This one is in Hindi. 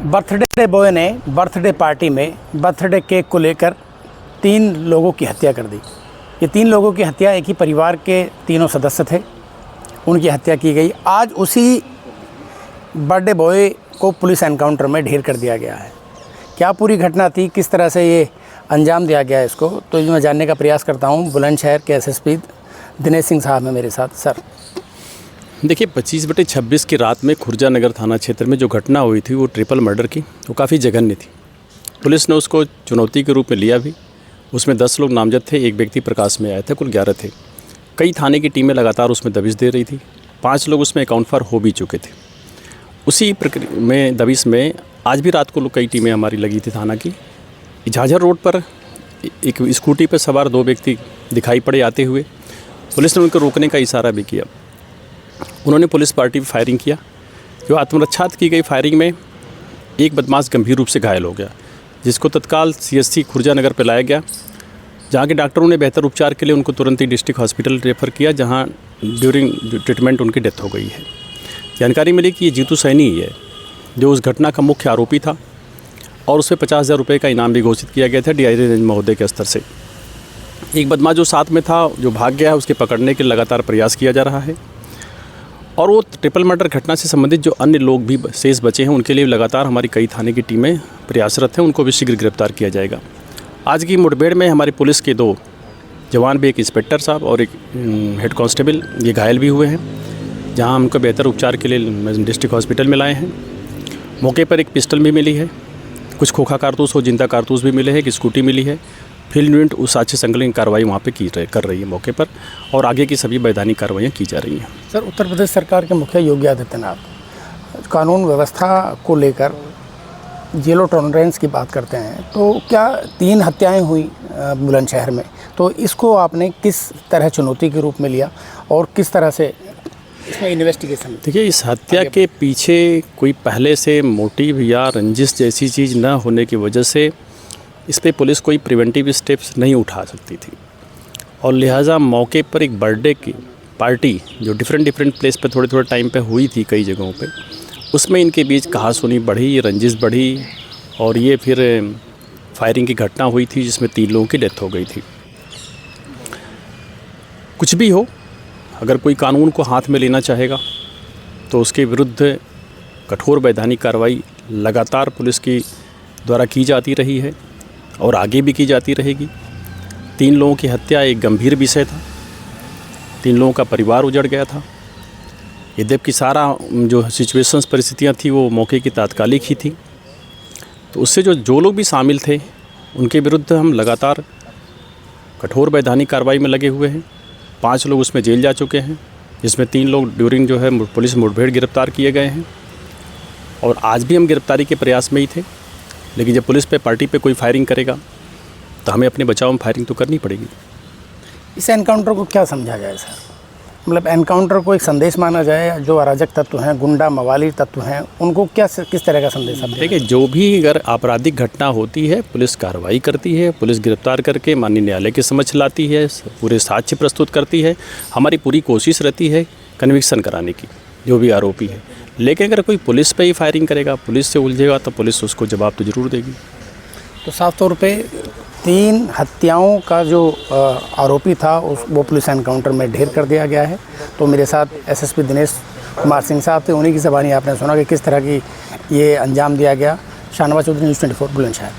बर्थडे बॉय ने बर्थडे पार्टी में बर्थडे केक को लेकर 3 लोगों की हत्या कर दी। ये 3 लोगों की हत्या एक ही परिवार के तीनों सदस्य थे, उनकी हत्या की गई। आज उसी बर्थडे बॉय को पुलिस एनकाउंटर में ढेर कर दिया गया है। क्या पूरी घटना थी, किस तरह से ये अंजाम दिया गया इसको, तो मैं जानने का प्रयास करता हूँ। बुलंदशहर के एसएसपी दिनेश सिंह साहब हैं मेरे साथ। सर देखिए, 25/26 की रात में खुर्जा नगर थाना क्षेत्र में जो घटना हुई थी वो ट्रिपल मर्डर की, वो काफ़ी जघन्य थी। पुलिस ने उसको चुनौती के रूप में लिया भी। उसमें 10 लोग नामजद थे, एक व्यक्ति प्रकाश में आए थे, कुल 11 थे। कई थाने की टीमें लगातार उसमें दबिश दे रही थी। 5 लोग उसमें अकाउंट फॉर हो भी चुके थे। उसी प्रक्रिया में दबिश में आज भी रात को कई टीमें हमारी लगी थी थाना की। झाझर रोड पर एक स्कूटी पर सवार 2 व्यक्ति दिखाई पड़े आते हुए। पुलिस ने उनको रोकने का इशारा भी किया। उन्होंने पुलिस पार्टी पर फायरिंग किया। जो आत्मरक्षार्थ की गई फायरिंग में एक बदमाश गंभीर रूप से घायल हो गया, जिसको तत्काल CSC खुर्जा नगर पर लाया गया, जहाँ के डॉक्टरों ने बेहतर उपचार के लिए उनको तुरंत ही डिस्ट्रिक्ट हॉस्पिटल रेफ़र किया, जहाँ ड्यूरिंग ट्रीटमेंट उनकी डेथ हो गई है। जानकारी मिली कि ये जीतू सैनी ही है, जो उस घटना का मुख्य आरोपी था, और उस पर 50,000 रुपये का इनाम भी घोषित किया गया था DIG रेंज महोदय के स्तर से। एक बदमाश जो साथ में था, जो भाग गया है, उसके पकड़ने के लगातार प्रयास किया जा रहा है। और वो ट्रिपल मर्डर घटना से संबंधित जो अन्य लोग भी शेष बचे हैं, उनके लिए लगातार हमारी कई थाने की टीमें प्रयासरत हैं, उनको भी शीघ्र गिरफ्तार किया जाएगा। आज की मुठभेड़ में हमारी पुलिस के 2 जवान भी, एक इंस्पेक्टर साहब और एक हेड कांस्टेबल, ये घायल भी हुए हैं, जहां उनको बेहतर उपचार के लिए डिस्ट्रिक्ट हॉस्पिटल में लाए हैं। मौके पर एक पिस्टल भी मिली है, कुछ खोखा कारतूस और जिंदा कारतूस भी मिले हैं, एक स्कूटी मिली है। फील्ड यूनिट उस साक्ष्य संकलन की कार्रवाई वहाँ पे कर रही है मौके पर, और आगे की सभी वैधानिक कार्रवाइयाँ की जा रही हैं। सर, उत्तर प्रदेश सरकार के मुखिया योगी आदित्यनाथ कानून व्यवस्था को लेकर जीरो टॉलरेंस की बात करते हैं, तो क्या 3 हत्याएं हुई बुलंदशहर में, तो इसको आपने किस तरह चुनौती के रूप में लिया और किस तरह से इसमें इन्वेस्टिगेशन? देखिए, इस हत्या के पीछे कोई पहले से मोटिव या रंजिश जैसी चीज़ न होने की वजह से इस पर पुलिस कोई प्रिवेंटिव स्टेप्स नहीं उठा सकती थी, और लिहाजा मौके पर एक बर्थडे की पार्टी जो डिफरेंट प्लेस पे थोड़े टाइम पे हुई थी कई जगहों पे, उसमें इनके बीच कहासुनी बढ़ी, रंजिश बढ़ी, और ये फिर फायरिंग की घटना हुई थी जिसमें 3 लोगों की डेथ हो गई थी। कुछ भी हो, अगर कोई कानून को हाथ में लेना चाहेगा तो उसके विरुद्ध कठोर वैधानिक कार्रवाई लगातार पुलिस की द्वारा की जाती रही है और आगे भी की जाती रहेगी। 3 लोगों की हत्या एक गंभीर विषय था, 3 लोगों का परिवार उजड़ गया था। यद्यपि सारा जो सिचुएशंस परिस्थितियाँ थी वो मौके की तात्कालिक ही थी, तो उससे जो लोग भी शामिल थे उनके विरुद्ध हम लगातार कठोर वैधानिक कार्रवाई में लगे हुए हैं। 5 लोग उसमें जेल जा चुके हैं, जिसमें 3 लोग ड्यूरिंग जो है पुलिस मुठभेड़ गिरफ्तार किए गए हैं, और आज भी हम गिरफ्तारी के प्रयास में ही थे। लेकिन जब पुलिस पे पार्टी पे कोई फायरिंग करेगा तो हमें अपने बचाव में फायरिंग तो करनी पड़ेगी। इस एनकाउंटर को क्या समझा जाए सर? मतलब एनकाउंटर को एक संदेश माना जाए, जो अराजक तत्व हैं, गुंडा मवाली तत्व हैं, उनको किस तरह का संदेश? देखिए, जो भी अगर आपराधिक घटना होती है, पुलिस कार्रवाई करती है, पुलिस गिरफ्तार करके माननीय न्यायालय के समक्ष लाती है, पूरे साक्ष्य प्रस्तुत करती है। हमारी पूरी कोशिश रहती है कन्विक्शन कराने की, जो भी आरोपी है। लेकिन अगर कोई पुलिस पे ही फायरिंग करेगा, पुलिस से उलझेगा, तो पुलिस उसको जवाब तो ज़रूर देगी। तो साफ तौर पे 3 हत्याओं का जो आरोपी था वो पुलिस एनकाउंटर में ढेर कर दिया गया है। तो मेरे साथ एसएसपी दिनेश कुमार सिंह साहब थे, उन्हीं की ज़बानी आपने सुना कि किस तरह की ये अंजाम दिया गया। शाहनवाज चौधरी, News 24 बुलंदशहर।